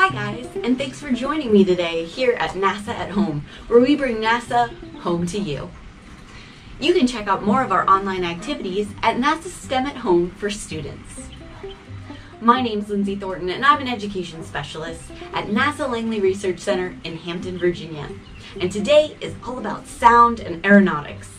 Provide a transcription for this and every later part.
Hi guys, and thanks for joining me today here at NASA at Home, where we bring NASA home to you. You can check out more of our online activities at NASA STEM at Home for students. My name's Lindsay Thornton, and I'm an education specialist at NASA Langley Research Center in Hampton, Virginia. And today is all about sound and aeronautics.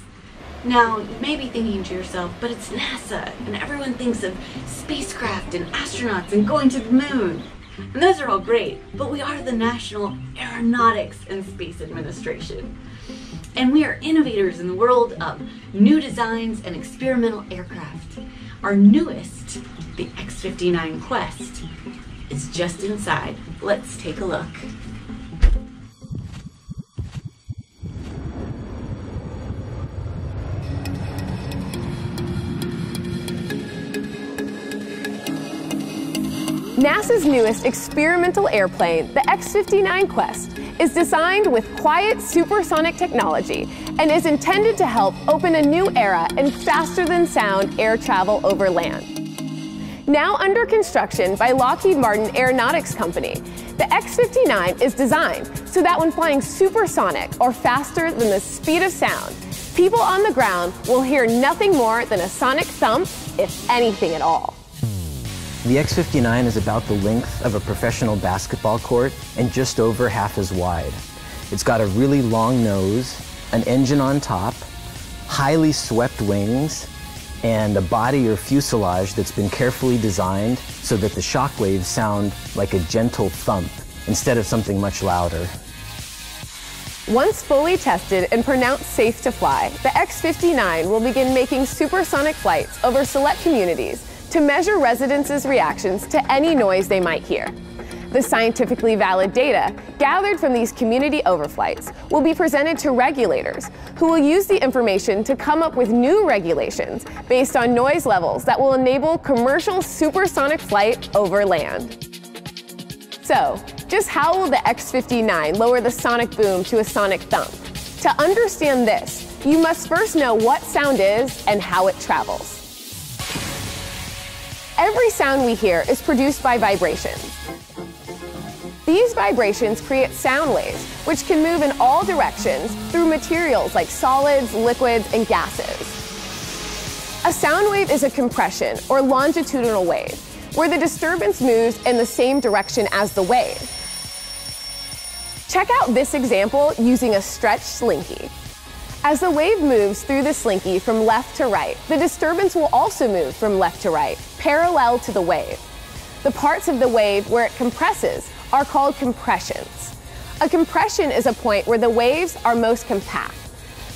Now, you may be thinking to yourself, but it's NASA, and everyone thinks of spacecraft and astronauts and going to the moon. And those are all great, but we are the National Aeronautics and Space Administration. And we are innovators in the world of new designs and experimental aircraft. Our newest, the X-59 Quest, is just inside. Let's take a look. NASA's newest experimental airplane, the X-59 Quest, is designed with quiet supersonic technology and is intended to help open a new era in faster-than-sound air travel over land. Now under construction by Lockheed Martin Aeronautics Company, the X-59 is designed so that when flying supersonic or faster than the speed of sound, people on the ground will hear nothing more than a sonic thump, if anything at all. The X-59 is about the length of a professional basketball court and just over half as wide. It's got a really long nose, an engine on top, highly swept wings, and a body or fuselage that's been carefully designed so that the shock waves sound like a gentle thump instead of something much louder. Once fully tested and pronounced safe to fly, the X-59 will begin making supersonic flights over select communities to measure residents' reactions to any noise they might hear. The scientifically valid data gathered from these community overflights will be presented to regulators, who will use the information to come up with new regulations based on noise levels that will enable commercial supersonic flight over land. So, just how will the X-59 lower the sonic boom to a sonic thump? To understand this, you must first know what sound is and how it travels. Every sound we hear is produced by vibrations. These vibrations create sound waves, which can move in all directions through materials like solids, liquids, and gases. A sound wave is a compression or longitudinal wave, where the disturbance moves in the same direction as the wave. Check out this example using a stretched slinky. As the wave moves through the slinky from left to right, the disturbance will also move from left to right, parallel to the wave. The parts of the wave where it compresses are called compressions. A compression is a point where the waves are most compact.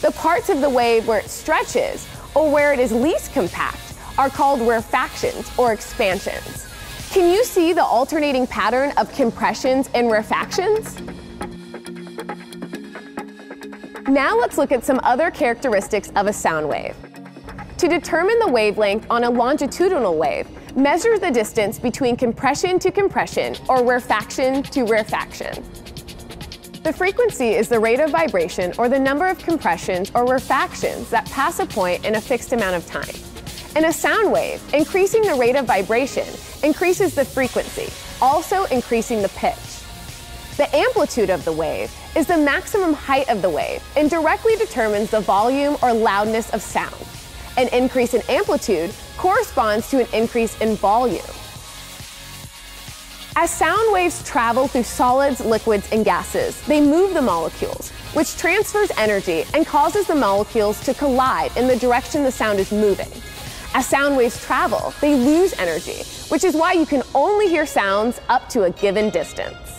The parts of the wave where it stretches, or where it is least compact, are called rarefactions or expansions. Can you see the alternating pattern of compressions and rarefactions? Now let's look at some other characteristics of a sound wave. To determine the wavelength on a longitudinal wave, measure the distance between compression to compression or rarefaction to rarefaction. The frequency is the rate of vibration or the number of compressions or rarefactions that pass a point in a fixed amount of time. In a sound wave, increasing the rate of vibration increases the frequency, also increasing the pitch. The amplitude of the wave is the maximum height of the wave and directly determines the volume or loudness of sound. An increase in amplitude corresponds to an increase in volume. As sound waves travel through solids, liquids, and gases, they move the molecules, which transfers energy and causes the molecules to collide in the direction the sound is moving. As sound waves travel, they lose energy, which is why you can only hear sounds up to a given distance.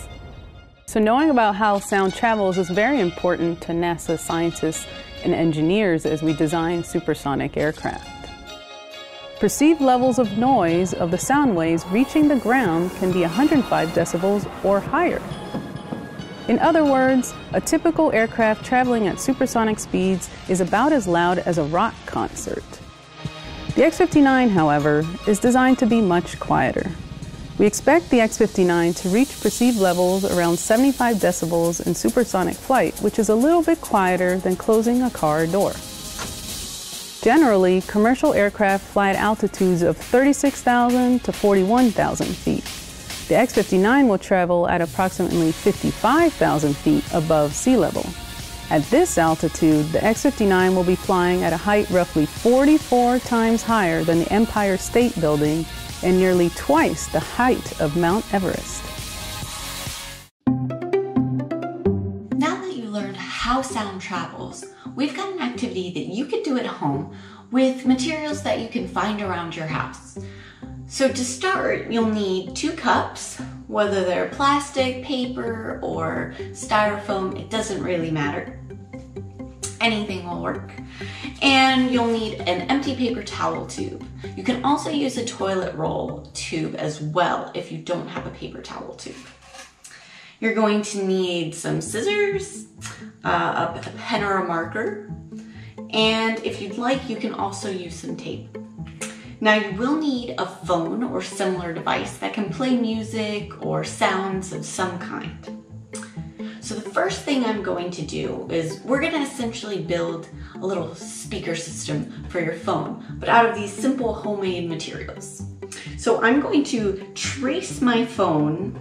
So knowing about how sound travels is very important to NASA scientists and engineers as we design supersonic aircraft. Perceived levels of noise of the sound waves reaching the ground can be 105 decibels or higher. In other words, a typical aircraft traveling at supersonic speeds is about as loud as a rock concert. The X-59, however, is designed to be much quieter. We expect the X-59 to reach perceived levels around 75 decibels in supersonic flight, which is a little bit quieter than closing a car door. Generally, commercial aircraft fly at altitudes of 36,000 to 41,000 feet. The X-59 will travel at approximately 55,000 feet above sea level. At this altitude, the X-59 will be flying at a height roughly 44 times higher than the Empire State Building and nearly twice the height of Mount Everest. Now that you learned how sound travels, we've got an activity that you can do at home with materials that you can find around your house. So to start, you'll need 2 cups, whether they're plastic, paper, or styrofoam, it doesn't really matter. Anything will work. And you'll need an empty paper towel tube. You can also use a toilet roll tube as well if you don't have a paper towel tube. You're going to need some scissors, a pen or a marker, and if you'd like, you can also use some tape. Now you will need a phone or similar device that can play music or sounds of some kind. So the first thing I'm going to do is we're going to essentially build a little speaker system for your phone, but out of these simple homemade materials. So I'm going to trace my phone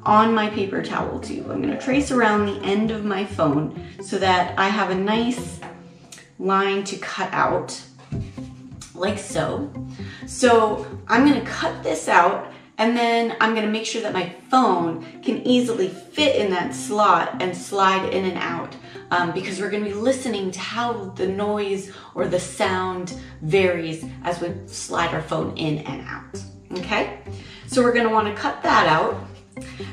on my paper towel tube. I'm going to trace around the end of my phone so that I have a nice line to cut out, like so. So I'm going to cut this out, and then I'm going to make sure that my phone can easily fit in that slot and slide in and out, because we're going to be listening to how the noise or the sound varies as we slide our phone in and out. Okay, so we're going to want to cut that out.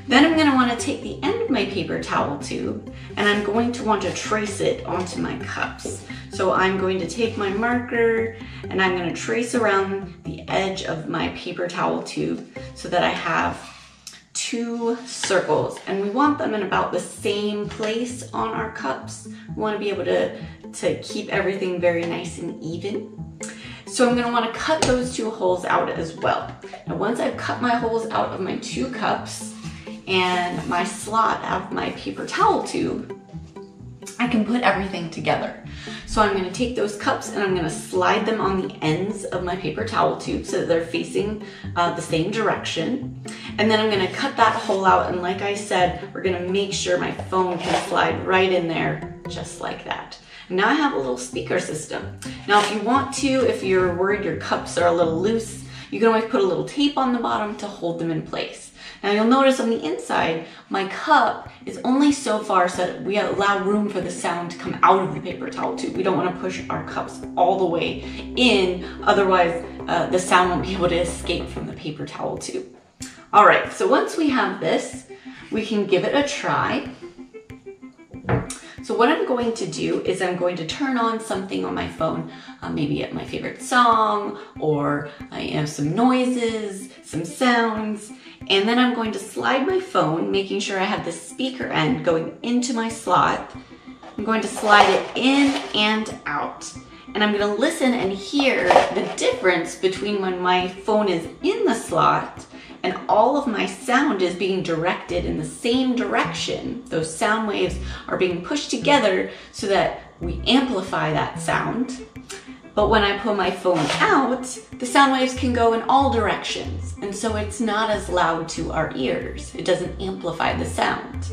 Then I'm going to want to take the end of my paper towel tube and I'm going to want to trace it onto my cups. So I'm going to take my marker and I'm going to trace around the edge of my paper towel tube so that I have 2 circles, and we want them in about the same place on our cups. We want to be able to keep everything very nice and even. So I'm going to want to cut those 2 holes out as well. Now once I've cut my holes out of my 2 cups and my slot out of my paper towel tube, I can put everything together. So I'm going to take those cups and I'm going to slide them on the ends of my paper towel tube so that they're facing the same direction. And then I'm going to cut that hole out, and like I said, we're going to make sure my phone can slide right in there just like that. Now I have a little speaker system. Now if you want to, if you're worried your cups are a little loose, you can always put a little tape on the bottom to hold them in place. Now you'll notice on the inside, my cup is only so far so that we allow room for the sound to come out of the paper towel tube. We don't want to push our cups all the way in, otherwise the sound won't be able to escape from the paper towel tube. All right, so once we have this, we can give it a try. So what I'm going to do is I'm going to turn on something on my phone, maybe my favorite song, or some noises, some sounds, and then I'm going to slide my phone, making sure I have the speaker end going into my slot. I'm going to slide it in and out, and I'm going to listen and hear the difference between when my phone is in the slot and all of my sound is being directed in the same direction. Those sound waves are being pushed together so that we amplify that sound. But when I pull my phone out, the sound waves can go in all directions, and so it's not as loud to our ears. It doesn't amplify the sound.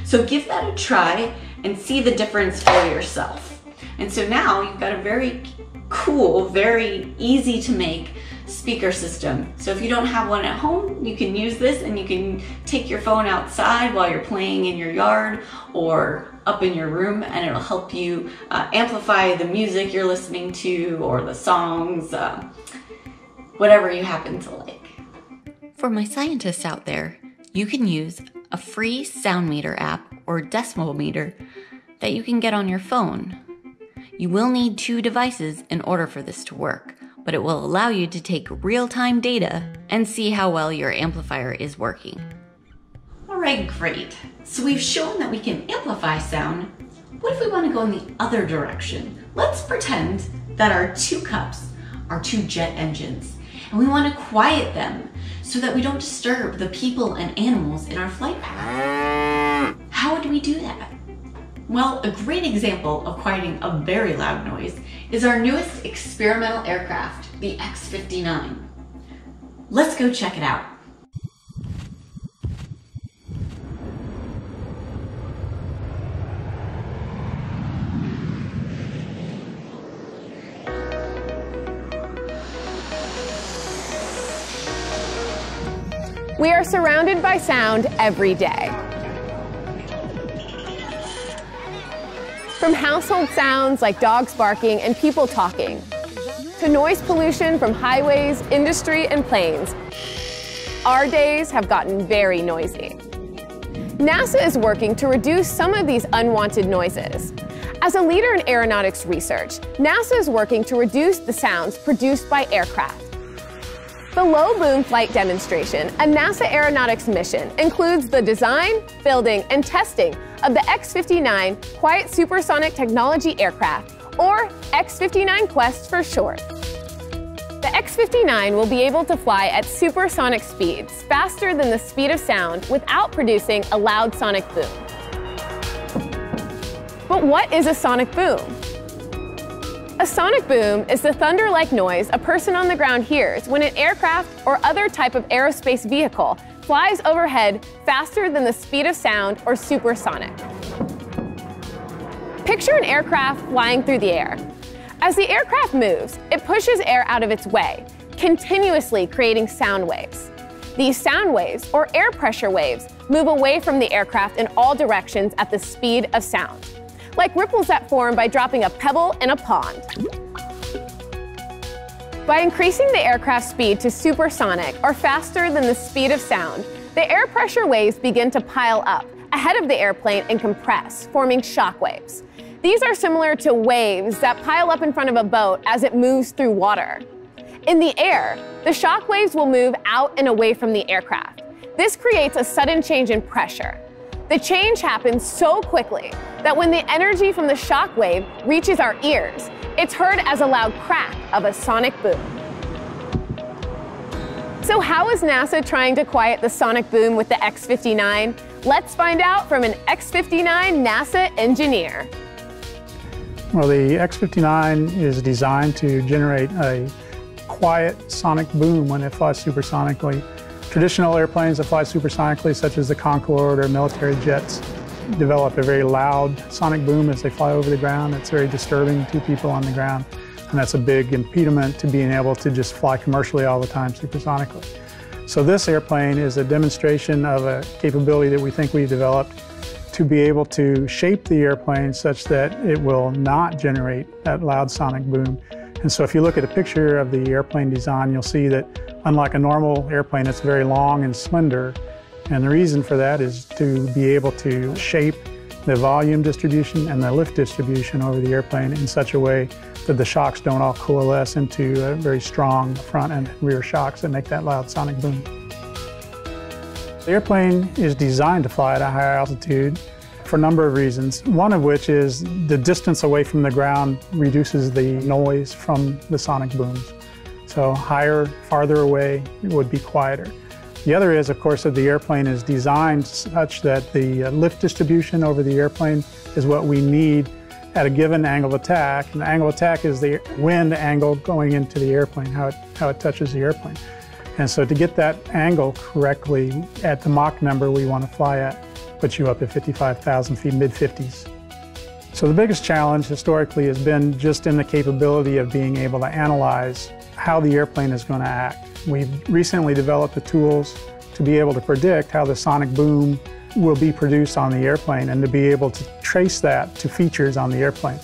So give that a try and see the difference for yourself. And so now you've got a very cool, very easy to make speaker system. So if you don't have one at home, you can use this, and you can take your phone outside while you're playing in your yard or up in your room, and it'll help you amplify the music you're listening to or the songs, whatever you happen to like. For my scientists out there, you can use a free sound meter app or decibel meter that you can get on your phone. You will need 2 devices in order for this to work, but it will allow you to take real-time data and see how well your amplifier is working. All right, great. So we've shown that we can amplify sound. What if we want to go in the other direction? Let's pretend that our 2 cups are 2 jet engines, and we want to quiet them so that we don't disturb the people and animals in our flight path. How would we do that? Well, a great example of quieting a very loud noise is our newest experimental aircraft, the X-59. Let's go check it out. We are surrounded by sound every day. From household sounds like dogs barking and people talking, to noise pollution from highways, industry, and planes, our days have gotten very noisy. NASA is working to reduce some of these unwanted noises. As a leader in aeronautics research, NASA is working to reduce the sounds produced by aircraft. The Low Boom Flight Demonstration, a NASA aeronautics mission, includes the design, building, and testing of the X-59 Quiet Supersonic Technology Aircraft, or X-59 Quest for short. The X-59 will be able to fly at supersonic speeds, faster than the speed of sound, without producing a loud sonic boom. But what is a sonic boom? A sonic boom is the thunder-like noise a person on the ground hears when an aircraft or other type of aerospace vehicle flies overhead faster than the speed of sound or supersonic. Picture an aircraft flying through the air. As the aircraft moves, it pushes air out of its way, continuously creating sound waves. These sound waves, or air pressure waves, move away from the aircraft in all directions at the speed of sound, like ripples that form by dropping a pebble in a pond. By increasing the aircraft speed to supersonic, or faster than the speed of sound, the air pressure waves begin to pile up ahead of the airplane and compress, forming shock waves. These are similar to waves that pile up in front of a boat as it moves through water. In the air, the shock waves will move out and away from the aircraft. This creates a sudden change in pressure. The change happens so quickly that when the energy from the shock wave reaches our ears, it's heard as a loud crack of a sonic boom. So how is NASA trying to quiet the sonic boom with the X-59? Let's find out from an X-59 NASA engineer. Well, the X-59 is designed to generate a quiet sonic boom when it flies supersonically. Traditional airplanes that fly supersonically, such as the Concorde or military jets, develop a very loud sonic boom as they fly over the ground. It's very disturbing to people on the ground, and that's a big impediment to being able to just fly commercially all the time supersonically. So this airplane is a demonstration of a capability that we think we've developed to be able to shape the airplane such that it will not generate that loud sonic boom. And so if you look at a picture of the airplane design, you'll see that unlike a normal airplane, it's very long and slender. And the reason for that is to be able to shape the volume distribution and the lift distribution over the airplane in such a way that the shocks don't all coalesce into a very strong front and rear shocks that make that loud sonic boom. The airplane is designed to fly at a higher altitude for a number of reasons, one of which is the distance away from the ground reduces the noise from the sonic booms. So higher, farther away, it would be quieter. The other is, of course, that the airplane is designed such that the lift distribution over the airplane is what we need at a given angle of attack. And the angle of attack is the wind angle going into the airplane, how it touches the airplane. And so to get that angle correctly at the Mach number we want to fly at, puts you up at 55,000 feet, mid-50s. So the biggest challenge historically has been just in the capability of being able to analyze how the airplane is going to act. We've recently developed the tools to be able to predict how the sonic boom will be produced on the airplane and to be able to trace that to features on the airplane.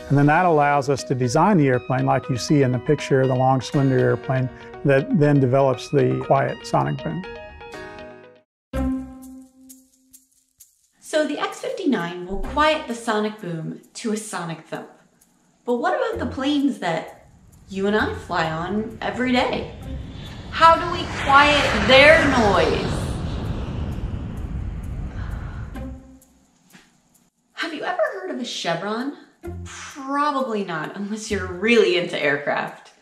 And then that allows us to design the airplane like you see in the picture, the long, slender airplane that then develops the quiet sonic boom. So the X-59 will quiet the sonic boom to a sonic thump. But what about the planes that you and I fly on every day? How do we quiet their noise? Have you ever heard of a chevron? Probably not, unless you're really into aircraft.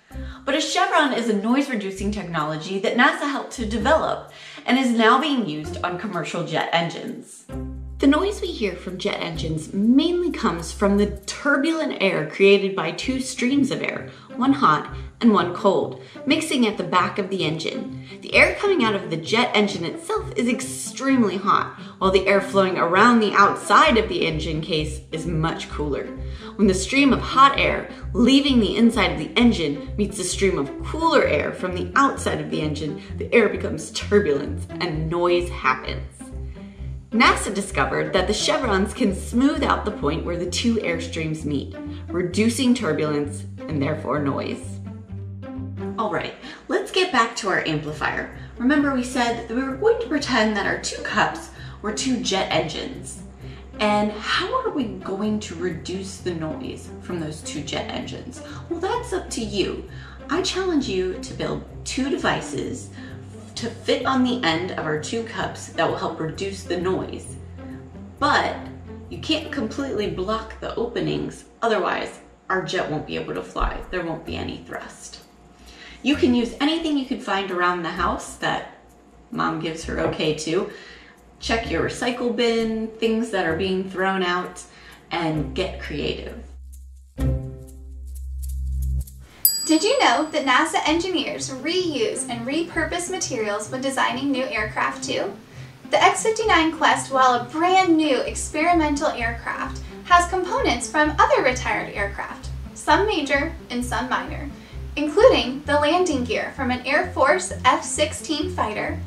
But a chevron is a noise-reducing technology that NASA helped to develop and is now being used on commercial jet engines. The noise we hear from jet engines mainly comes from the turbulent air created by two streams of air, one hot, and one cold, mixing at the back of the engine. The air coming out of the jet engine itself is extremely hot, while the air flowing around the outside of the engine case is much cooler. When the stream of hot air leaving the inside of the engine meets the stream of cooler air from the outside of the engine, the air becomes turbulence and noise happens. NASA discovered that the chevrons can smooth out the point where the two air streams meet, reducing turbulence and therefore noise. Alright, let's get back to our amplifier. Remember we said that we were going to pretend that our two cups were two jet engines. And how are we going to reduce the noise from those two jet engines? Well, that's up to you. I challenge you to build two devices to fit on the end of our two cups that will help reduce the noise. But you can't completely block the openings, otherwise our jet won't be able to fly. There won't be any thrust. You can use anything you can find around the house that Mom gives her okay to. Check your recycle bin, things that are being thrown out, and get creative. Did you know that NASA engineers reuse and repurpose materials when designing new aircraft too? The X-59 Quest, while a brand new experimental aircraft, has components from other retired aircraft, some major and some minor, including the landing gear from an Air Force F-16 fighter,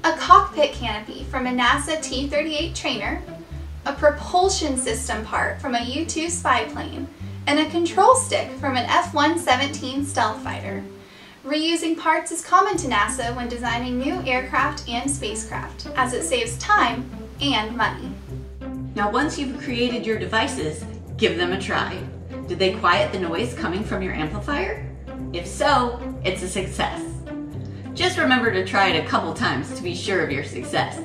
a cockpit canopy from a NASA T-38 trainer, a propulsion system part from a U-2 spy plane, and a control stick from an F-117 stealth fighter. Reusing parts is common to NASA when designing new aircraft and spacecraft, as it saves time and money. Now once you've created your devices, give them a try. Did they quiet the noise coming from your amplifier? If so, it's a success. Just remember to try it a couple times to be sure of your success.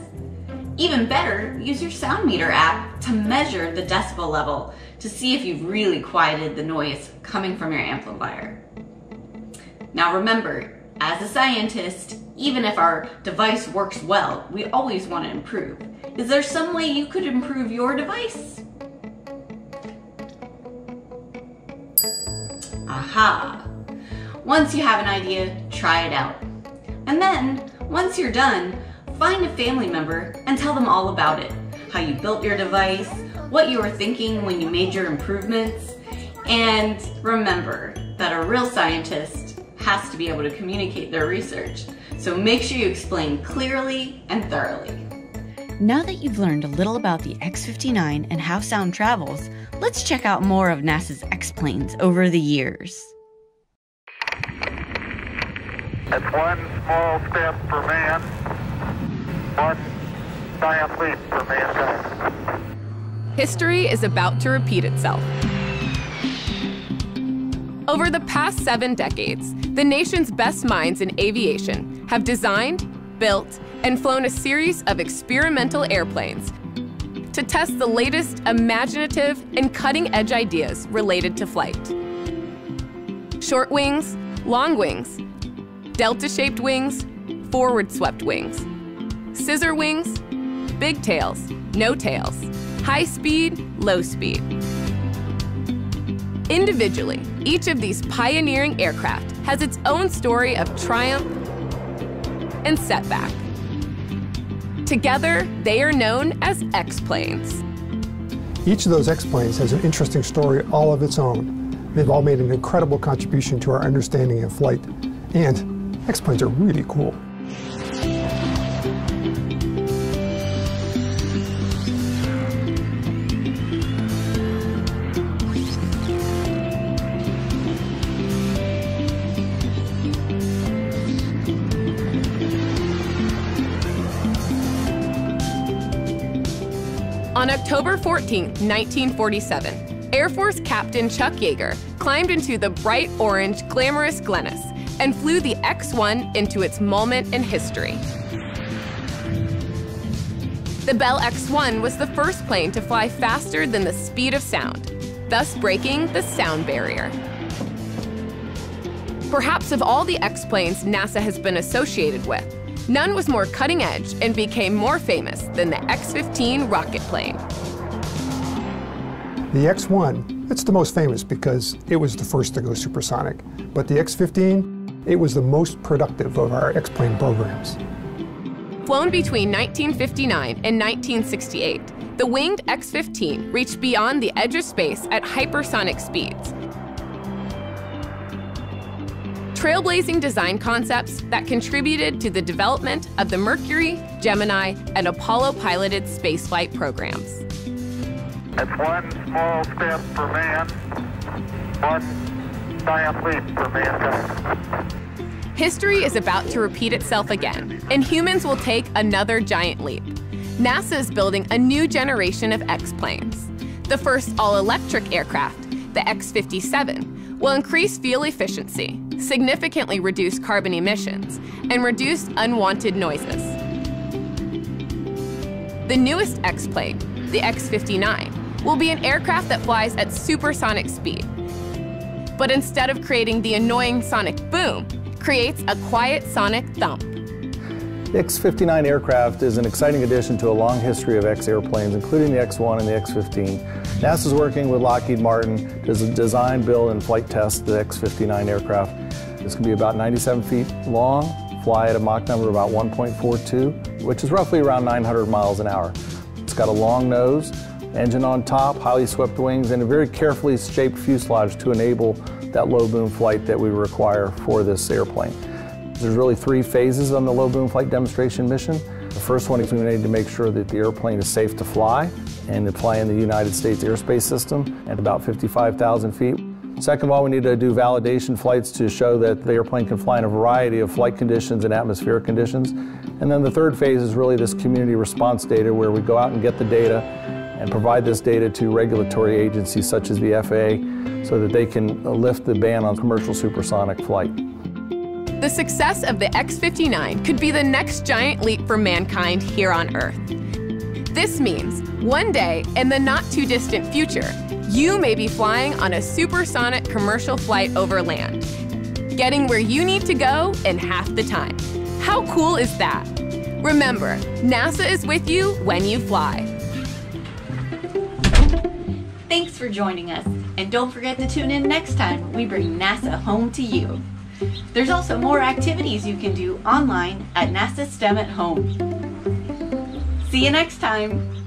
Even better, use your sound meter app to measure the decibel level to see if you've really quieted the noise coming from your amplifier. Now remember, as a scientist, even if our device works well, we always want to improve. Is there some way you could improve your device? Aha! Once you have an idea, try it out. And then, once you're done, find a family member and tell them all about it. How you built your device, what you were thinking when you made your improvements, and remember that a real scientist has to be able to communicate their research. So make sure you explain clearly and thoroughly. Now that you've learned a little about the X-59 and how sound travels, let's check out more of NASA's X-planes over the years. It's one small step for man, one giant leap for mankind. History is about to repeat itself. Over the past 7 decades, the nation's best minds in aviation have designed, built, and flown a series of experimental airplanes to test the latest imaginative and cutting-edge ideas related to flight. Short wings, long wings, delta-shaped wings, forward-swept wings, scissor wings, big tails, no tails, high speed, low speed. Individually, each of these pioneering aircraft has its own story of triumph and setback. Together, they are known as X-planes. Each of those X-planes has an interesting story all of its own. They've all made an incredible contribution to our understanding of flight, and X-planes are really cool. On October 14, 1947, Air Force Captain Chuck Yeager climbed into the bright orange, glamorous Glennis and flew the X-1 into its moment in history. The Bell X-1 was the first plane to fly faster than the speed of sound, thus breaking the sound barrier. Perhaps of all the X-planes NASA has been associated with, none was more cutting edge and became more famous than the X-15 rocket plane. The X-1 It's the most famous because it was the first to go supersonic. But the X-15, it was the most productive of our X-plane programs. Flown between 1959 and 1968, the winged X-15 reached beyond the edge of space at hypersonic speeds, trailblazing design concepts that contributed to the development of the Mercury, Gemini, and Apollo-piloted spaceflight programs. That's one small step for man, one giant leap for mankind. History is about to repeat itself again, and humans will take another giant leap. NASA is building a new generation of X-planes. The first all-electric aircraft, the X-57, will increase fuel efficiency, significantly reduce carbon emissions, and reduce unwanted noises. The newest X-plane, the X-59, will be an aircraft that flies at supersonic speed. But instead of creating the annoying sonic boom, creates a quiet sonic thump. The X-59 aircraft is an exciting addition to a long history of X airplanes, including the X-1 and the X-15. NASA is working with Lockheed Martin to design, build, and flight test the X-59 aircraft. This can be about 97 feet long, fly at a Mach number of about 1.42, which is roughly around 900 miles an hour. It's got a long nose, engine on top, highly swept wings, and a very carefully shaped fuselage to enable that low boom flight that we require for this airplane. There's really three phases on the low boom flight demonstration mission. The first one is we need to make sure that the airplane is safe to fly and to fly in the United States airspace system at about 55,000 feet. Second of all, we need to do validation flights to show that the airplane can fly in a variety of flight conditions and atmospheric conditions. And then the third phase is really this community response data, where we go out and get the data and provide this data to regulatory agencies such as the FAA so that they can lift the ban on commercial supersonic flight. The success of the X-59 could be the next giant leap for mankind here on Earth. This means one day in the not-too-distant future, you may be flying on a supersonic commercial flight over land, getting where you need to go in half the time. How cool is that? Remember, NASA is with you when you fly. Thanks for joining us, and don't forget to tune in next time we bring NASA home to you. There's also more activities you can do online at NASA STEM at Home. See you next time!